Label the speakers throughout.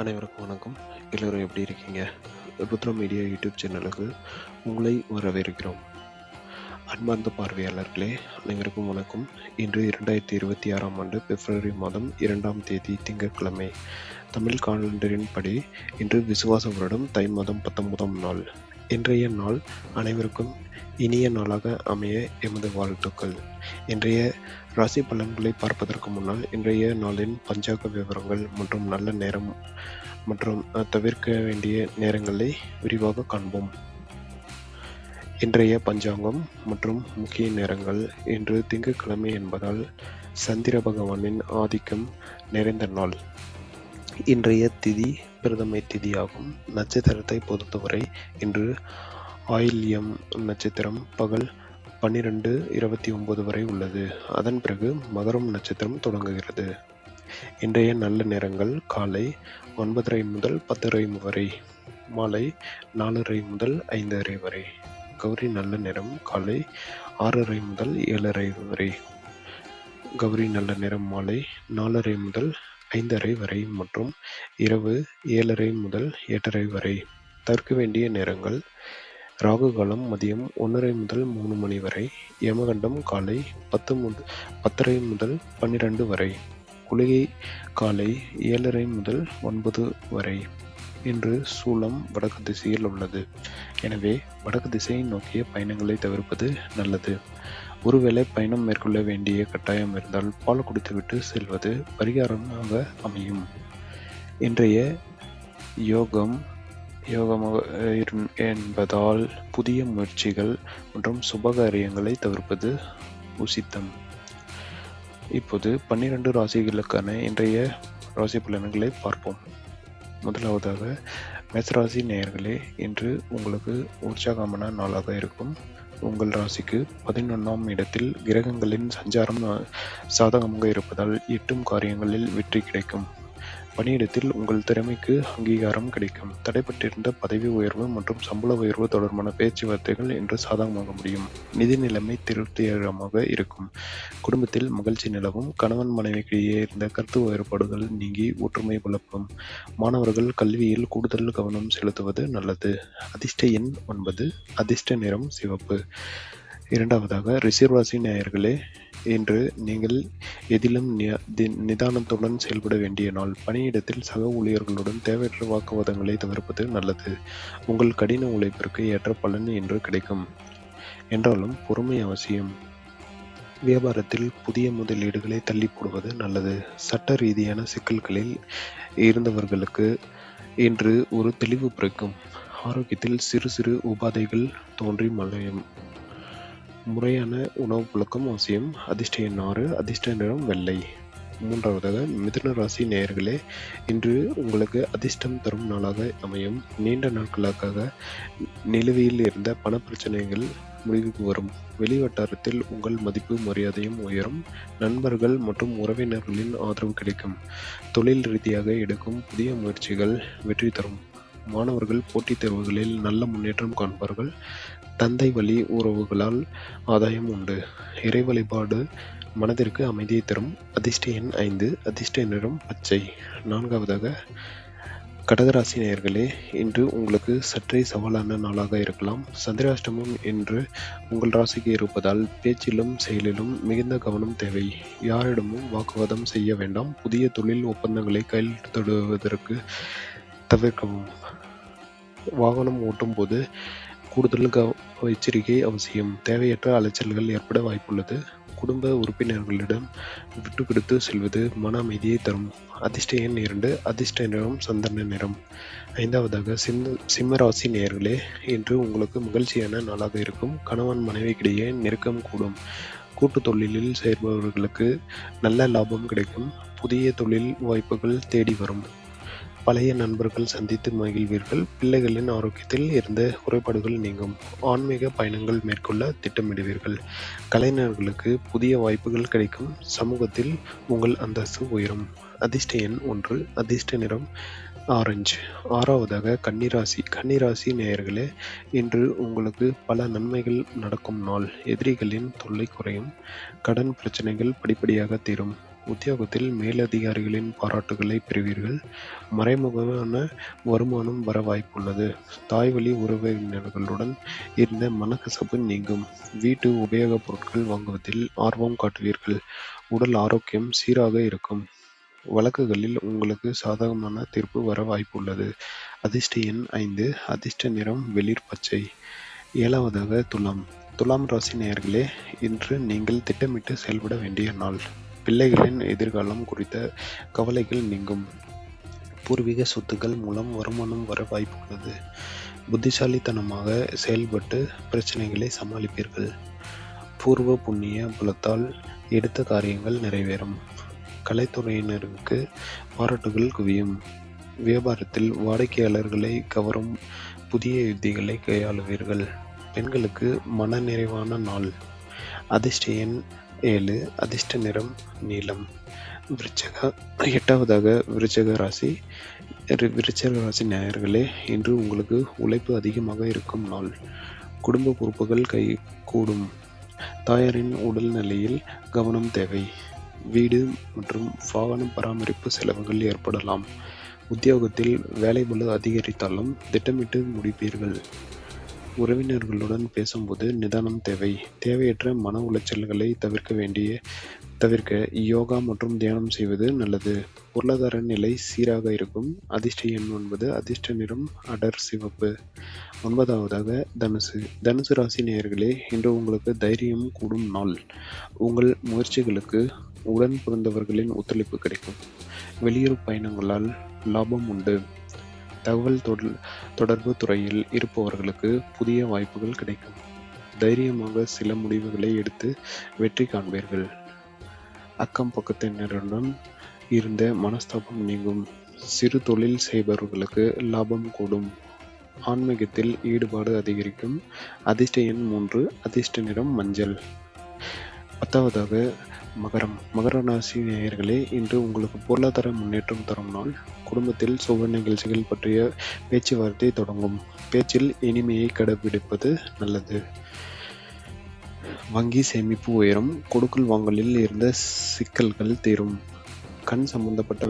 Speaker 1: அனைவருக்கும் வணக்கம். எல்லோரும் எப்படி இருக்கீங்க? ருத்ரா மீடியா யூடியூப் சேனலுக்கு உங்களை வரவேற்கிறோம். அன்பார்ந்த பார்வையாளர்களே, அனைவருக்கும் வணக்கம். இன்று 2026ஆம் ஆண்டு பிப்ரவரி மாதம் 2ஆம் தேதி திங்கட்கிழமை. தமிழ் காலண்டரின் படி இன்று விசுவாச வருடம் தை மாதம் 19ஆம் நாள். இன்றைய நாள் அனைவருக்கும் இனிய நாளாக அமைய எமது வாழ்த்துக்கள். இன்றைய ராசி பலன்களை பார்ப்பதற்கு முன்னால் இன்றைய நாளின் பஞ்சாங்க விவரங்கள் மற்றும் நல்ல நேரம் மற்றும் தவிர்க்க வேண்டிய நேரங்களை விரிவாக காண்போம். இன்றைய பஞ்சாங்கம் மற்றும் முக்கிய நேரங்கள். இன்று திங்கட்கிழமை என்பதால் சந்திர பகவானின் ஆதிக்கம் நிறைந்த நாள். இன்றைய திதி பிரதமை திதியாகும். நட்சத்திரத்தை பொறுத்தவரை இன்று ஆயில்யம் நட்சத்திரம் பகல் 12:29 வரை உள்ளது. அதன் பிறகு மகரம் நட்சத்திரம் தொடங்குகிறது. இன்றைய நல்ல நேரங்கள் காலை 9:30 முதல் 10:30 வரை, மாலை 4:30 முதல் 5:30 வரை. கௌரி நல்ல நேரம் காலை 6:30 முதல் 7:30 வரை. கௌரி நல்ல நேரம் மாலை 4:30 முதல் 5:30 வரை மற்றும் இரவு 7:30 முதல் 8:30 வரை. தவிர்க்க வேண்டிய நேரங்கள் ராகு காலம் மதியம் 1:30 முதல் 3 மணி வரை. யமகண்டம் காலை 10:30 முதல் 12 வரை. குளிகை காலை 7:30 முதல் 9 வரை. இன்று சூலம் வடக்கு திசையில் உள்ளது. எனவே வடக்கு திசையை நோக்கிய பயணங்களை தவிர்ப்பது நல்லது. ஒருவேளை பயணம் மேற்கொள்ள வேண்டிய கட்டாயம் இருந்தால் பால் குடித்துவிட்டு செல்வது பரிகாரமாக அமையும். இன்றைய யோகம் என்பதால் புதிய முயற்சிகள் மற்றும் சுபகாரியங்களை தவிர்ப்பது உசித்தம். இப்போது 12 ராசிகளுக்கான இன்றைய ராசி பலன்களை பார்ப்போம். முதலாவதாக மேசராசி நேயர்களே, இன்று உங்களுக்கு உற்சாகமான நாளாக இருக்கும். உங்கள் ராசிக்கு 11ஆம் இடத்தில் கிரகங்களின் சஞ்சாரம் சாதகமாக இருப்பதால் எட்டும் காரியங்களில் வெற்றி கிடைக்கும். பணியிடத்தில் உங்கள் திறமைக்கு அங்கீகாரம் கிடைக்கும். தடைப்பட்டிருந்த பதவி உயர்வு மற்றும் சம்பள உயர்வு தொடர்பான பேச்சுவார்த்தைகள் இன்று சாதகமாக முடியும். நிதி நிலைமை திருப்திகரமாக இருக்கும். குடும்பத்தில் மகிழ்ச்சி நிலவும். கணவன் மனைவிக்கிடையே இருந்த கருத்து வேறுபாடுகள் நீங்கி ஒற்றுமை வளர்க்கும். மாணவர்கள் கல்வியில் கூடுதல் கவனம் செலுத்துவது நல்லது. அதிர்ஷ்ட எண் 9. அதிர்ஷ்ட நிறம் சிவப்பு. இரண்டாவதாக ரிஷப ராசி நேயர்களே, இன்று நீங்கள் எதிலும் நிதானத்துடன் செயல்பட வேண்டிய நாள். பணியிடத்தில் சக ஊழியர்களுடன் தேவையற்ற வாக்குவாதங்களை தவிர்ப்பது நல்லது. உங்கள் கடின உழைப்பிற்கு ஏற்ற பலன் இன்று கிடைக்கும். என்றாலும் பொறுமை அவசியம். வியாபாரத்தில் புதிய முதலீடுகளை தள்ளி போடுவது நல்லது. சட்ட ரீதியான சிக்கல்களில் இருந்தவர்களுக்கு இன்று ஒரு தெளிவு பிறக்கும். ஆரோக்கியத்தில் சிறு சிறு உபாதைகள் தோன்றி மறையும். முறையான உணவு பழக்கம் அவசியம். அதிர்ஷ்ட எண் 6. அதிர்ஷ்ட நிறம் வெள்ளை. மூன்றாவதாக மிதுன ராசி நேயர்களே, இன்று உங்களுக்கு அதிர்ஷ்டம் தரும் நாளாக அமையும். நீண்ட நாட்களாக நிலுவையில் இருந்த பண பிரச்சனைகள் முடிவுக்கு வரும். வெளிவட்டாரத்தில் உங்கள் மதிப்பு மரியாதையும் உயரும். நண்பர்கள் மற்றும் உறவினர்களின் ஆதரவு கிடைக்கும். தொழில் ரீதியாக எடுக்கும் புதிய முயற்சிகள் வெற்றி தரும். மாணவர்கள் போட்டித் தேர்வுகளில் நல்ல முன்னேற்றம் காண்பார்கள். தந்தை வழி உறவுகளால் ஆதாயம் உண்டு. இறை வழிபாடு மனதிற்கு அமைதியை தரும். அதிர்ஷ்ட எண் 5. அதிர்ஷ்ட நிறம் பச்சை. நான்காவதாக கடகராசி நேயர்களே, இன்று உங்களுக்கு சற்றே சவாலான நாளாக இருக்கலாம். சந்திராஷ்டமம் என்று உங்கள் ராசிக்கு இருப்பதால் பேச்சிலும் செயலிலும் மிகுந்த கவனம் தேவை. யாரிடமும் வாக்குவாதம் செய்ய வேண்டாம். புதிய தொழில் ஒப்பந்தங்களை கையெழுத்திடுவதற்கு தவிர்க்கவும். வாகனம் ஓட்டும் போது கூடுதல் எச்சரிக்கை அவசியம். தேவையற்ற அலைச்சல்கள் ஏற்பட வாய்ப்புள்ளது. குடும்ப உறுப்பினர்களிடம் விட்டு கொடுத்து செல்வது மன அமைதியை தரும். அதிர்ஷ்ட எண் 2. அதிர்ஷ்ட நிறம் சந்தன நிறம். ஐந்தாவதாக சிம்ம ராசி நேயர்களே, இன்று உங்களுக்கு மகிழ்ச்சியான நாளாக இருக்கும். கணவன் மனைவிக்கிடையே நெருக்கம் கூடும். கூட்டு தொழிலில் சேர்பவர்களுக்கு நல்ல லாபம் கிடைக்கும். புதிய தொழில் வாய்ப்புகள் தேடி வரும். பழைய நண்பர்கள் சந்தித்து மகிழ்வீர்கள். பிள்ளைகளின் ஆரோக்கியத்தில் இருந்த குறைபாடுகள் நீங்கும். ஆன்மீக பயணங்கள் மேற்கொள்ள திட்டமிடுவீர்கள். கலைஞர்களுக்கு புதிய வாய்ப்புகள் கிடைக்கும். சமூகத்தில் உங்கள் அந்தஸ்து உயரும். அதிர்ஷ்ட எண் 1. அதிர்ஷ்ட நிறம் ஆரஞ்சு. ஆறாவதாக கன்னிராசி நேயர்களே, இன்று உங்களுக்கு பல நன்மைகள் நடக்கும் நாள். எதிரிகளின் தொல்லை குறையும். கடன் பிரச்சனைகள் படிப்படியாக தீரும். உத்தியோகத்தில் மேலதிகாரிகளின் பாராட்டுகளை பெறுவீர்கள். மறைமுகமான வருமானம் வர வாய்ப்புள்ளது. தாய்வழி உறவினர்களுடன் இருந்த மனக்கசப்பு நீங்கும். வீட்டு உபயோகப் பொருட்கள் வாங்குவதில் ஆர்வம் காட்டுவீர்கள். உடல் ஆரோக்கியம் சீராக இருக்கும். வழக்குகளில் உங்களுக்கு சாதகமான தீர்ப்பு வர வாய்ப்புள்ளது. அதிர்ஷ்ட எண் 5. அதிர்ஷ்ட நிறம் வெளிர் பச்சை. 7வதாக துலாம். துலாம் ராசி நேயர்களே, இன்று நீங்கள் திட்டமிட்டு செயல்பட வேண்டிய நாள். பிள்ளைகளின் எதிர்காலம் குறித்த கவலைகள் நீங்கும். பூர்வீக சொத்துக்கள் மூலம் வருமானம் வர வாய்ப்புள்ளது. புத்திசாலித்தனமாக செயல்பட்டு பிரச்சனைகளை சமாளிப்பீர்கள். பூர்வ புண்ணிய பலத்தால் எடுத்த காரியங்கள் நிறைவேறும். கலைத்துறையினருக்கு பாராட்டுகள் குவியும். வியாபாரத்தில் வாடிக்கையாளர்களை கவரும் புதிய யுத்திகளை கையாளுவீர்கள். பெண்களுக்கு மனநிறைவான நாள். அதிர்ஷ்ட எண் 7. அதிர்ஷ்ட நிறம் நீலம். 8வதாக விருச்சிக ராசி. விருச்சிக ராசி நேயர்களே, இன்று உங்களுக்கு உழைப்பு அதிகமாக இருக்கும் நாள். குடும்ப பொறுப்புகள் கை கூடும். தாயாரின் உடல் நிலையில் கவனம் தேவை. வீடு மற்றும் வாகன பராமரிப்பு செலவுகள் ஏற்படலாம். உத்தியோகத்தில் வேலைபளு அதிகரித்தாலும் திட்டமிட்டு முடிப்பீர்கள். உறவினர்களுடன் பேசும்போது நிதானம் தேவை. தேவையற்ற மன உளைச்சல்களை தவிர்க்க யோகா மற்றும் தியானம் செய்வது நல்லது. பொருளாதார நிலை சீராக இருக்கும். அதிர்ஷ்ட எண் 9. அதிர்ஷ்ட நிறம் அடர் சிவப்பு. 9வதாக தனுசு. தனுசு ராசி நேயர்களே, இன்று உங்களுக்கு தைரியம் கூடும் நாள். உங்கள் முயற்சிகளுக்கு உடன் பிறந்தவர்களின் ஒத்துழைப்பு கிடைக்கும். வெளியூர் பயணங்களால் லாபம் உண்டு. தகவல் தொடர்பு துறையில் இருப்பவர்களுக்கு புதிய வாய்ப்புகள் கிடைக்கும். தைரியமாக சில முடிவுகளை எடுத்து வெற்றி காண்பீர்கள். அக்கம் பக்கத்தினருடன் இருந்த மனஸ்தாபம் நீங்கும். சிறு தொழில் செய்பவர்களுக்கு லாபம் கூடும். ஆன்மீகத்தில் ஈடுபாடு அதிகரிக்கும். அதிர்ஷ்ட எண் 3. அதிர்ஷ்ட நிறம் மஞ்சள். 10வதாக மகரம். மகர ராசி நேயர்களே, இன்று உங்களுக்கு பொருளாதார முன்னேற்றம் தரும் நாள். குடும்பத்தில் சுப நிகழ்ச்சிகள் பற்றிய பேச்சுவார்த்தை தொடங்கும். பேச்சில் இனிமையை கடைபிடிப்பது நல்லது. வங்கி சேமிப்பு உயரும். கொடுக்கல் வாங்கலில் இருந்த சிக்கல்கள் தீரும். கண் சம்பந்தப்பட்ட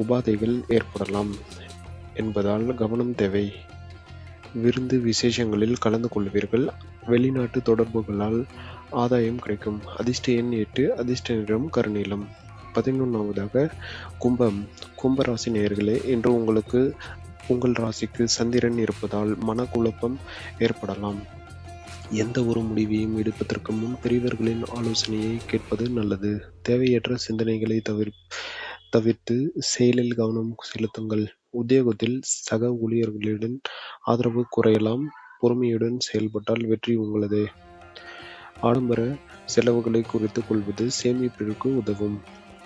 Speaker 1: உபாதைகள் ஏற்படலாம் என்பதால் கவனம் தேவை. விருந்து விசேஷங்களில் கலந்து கொள்வீர்கள். வெளிநாட்டு தொடர்புகளால் ஆதாயம் கிடைக்கும். அதிர்ஷ்ட எண் 8. அதிர்ஷ்ட நிறம் கருநீலம். 11வதாக கும்பம். கும்பராசி நேயர்களே, இன்று உங்கள் ராசிக்கு சந்திரன் இருப்பதால் மனக்குழப்பம் ஏற்படலாம். எந்த ஒரு முடிவையும் எடுப்பதற்கு முன் பெரியவர்களின் ஆலோசனையை கேட்பது நல்லது. தேவையற்ற சிந்தனைகளை தவிர்த்து செயலில் கவனம் செலுத்துங்கள். உத்தியோகத்தில் சக ஊழியர்களிடம் ஆதரவு குறையலாம். பொறுமையுடன் செயல்பட்டால் வெற்றி உங்களதே. ஆடம்பர செலவுகளை குறைத்துக் கொள்வது சேமிப்பிற்கு உதவும்.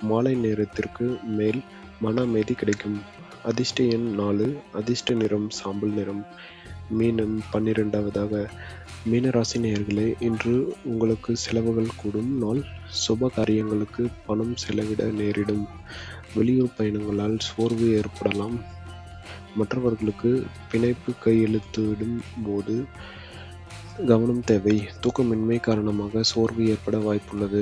Speaker 1: மாலை நேரத்திற்கு மேல் மன அமைதி கிடைக்கும். அதிர்ஷ்ட எண் 4. அதிர்ஷ்ட நிறம் சாம்பல் நிறம். மீனம். 12வதாக மீனராசி நேயர்களே, இன்று உங்களுக்கு செலவுகள் கூடும் நாள். சுப காரியங்களுக்கு பணம் செலவிட நேரிடும். வெளியூர் பயணங்களால் சோர்வு ஏற்படலாம். மற்றவர்களுக்கு பிணைப்பு கையெழுத்திடும் போது கவனம் தேவை. தூக்கமின்மை காரணமாக சோர்வு ஏற்பட வாய்ப்புள்ளது.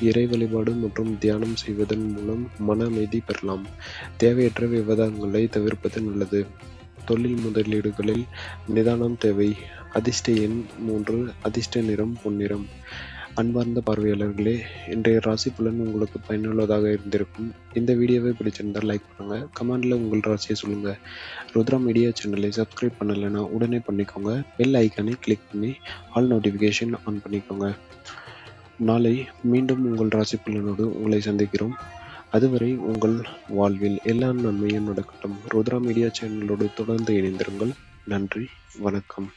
Speaker 1: இறை வழிபாடு மற்றும் தியானம் செய்வதன் மூலம் மன அமைதி பெறலாம். தேவையற்ற விவாதங்களை தவிர்ப்பது நல்லது. தொழில் முதலீடுகளில் நிதானம் தேவை. அதிர்ஷ்ட எண் 3. அதிர்ஷ்ட நிறம் பொன்னிறம். அன்பார்ந்த பார்வையாளர்களே, இன்றைய ராசி பலன் உங்களுக்கு பயனுள்ளதாக இருந்திருக்கும். இந்த வீடியோவை பிடிச்சிருந்தால் லைக் பண்ணுங்க. கமெண்ட்ல உங்கள் ராசியை சொல்லுங்க. ருத்ரா மீடியா சேனலை சப்ஸ்கிரைப் பண்ணலைன்னா உடனே பண்ணிக்கோங்க. பெல் ஐக்கானை கிளிக் பண்ணி ஆல் நோட்டிஃபிகேஷன் ஆன் பண்ணிக்கோங்க. நாளை மீண்டும் உங்கள் ராசி பலனோடு உங்களை சந்திக்கிறோம். அதுவரை உங்கள் வாழ்வில் எல்லா நன்மையும் நடக்கட்டும். ருத்ரா மீடியா சேனலோடு தொடர்ந்து இணைந்திருங்கள். நன்றி, வணக்கம்.